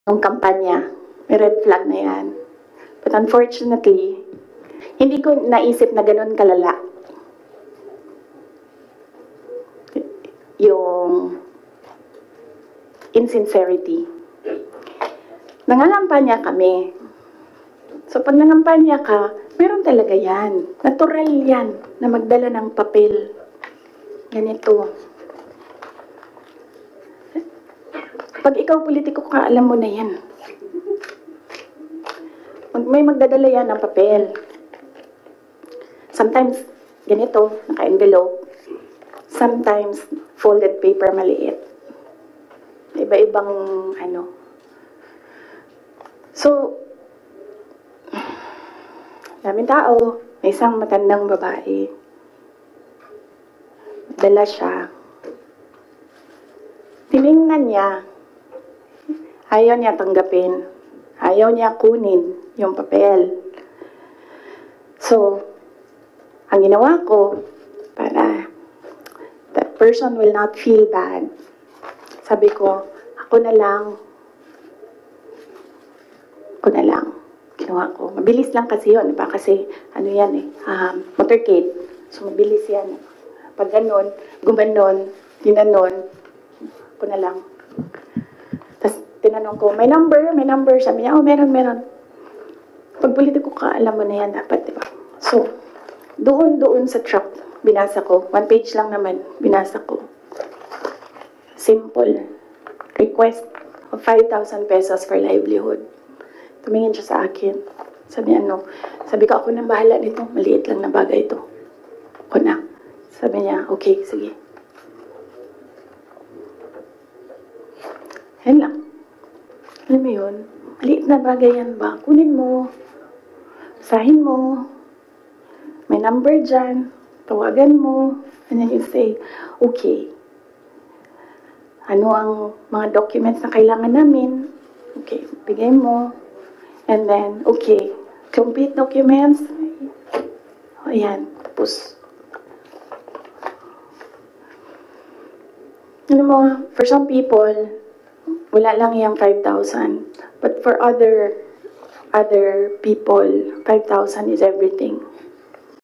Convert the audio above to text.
ng kampanya, may red flag na yan. But unfortunately, hindi ko naisip na ganun kalala yung insincerity. Nangangampanya kami. So pag nangampanya ka, meron talaga yan. Natural yan na magdala ng papel. Ganito. Pag ikaw politiko ka, alam mo na yan. May magdadala yan ng papel. Sometimes, ganito, naka-envelope. Sometimes, folded paper maliit. Iba-ibang, ano. So, daming tao, may isang matandang babae. Dala siya. Tiningnan niya. Ayaw niya tanggapin. Ayaw niya kunin yung papel. So, ang ginawa ko, para that person will not feel bad, sabi ko, ako na lang. Ginawa ko. Mabilis lang kasi yun, diba? Kasi, ano yan eh, motorcade. So, mabilis yan. Pag ganon, gumanon, ginanon, ako na lang. Tapos, tinanong ko, may number? Sabi niya, oh, meron. Pag politiko ka, alam mo na yan dapat, diba? So, doon sa truck, binasa ko. 1 page lang naman, binasa ko. Simple. Request of 5,000 pesos for livelihood. Tumingin siya sa akin. Sabi niya, no. Sabi ko, ako nang bahala nito. Maliit lang na bagay ito. Ako na. Sabi niya, okay, sige. Yan lang. Alam mo yun? Maliit na bagay yan ba? Kunin mo. Basahin mo. May number dyan. Tawagan mo. And then you say, okay. Ano ang mga documents na kailangan namin? Okay, bigay mo. And then, okay. Complete documents. O yan. Tapos, alam mo, for some people, wala lang yung 5,000. But for other people, 5,000 is everything.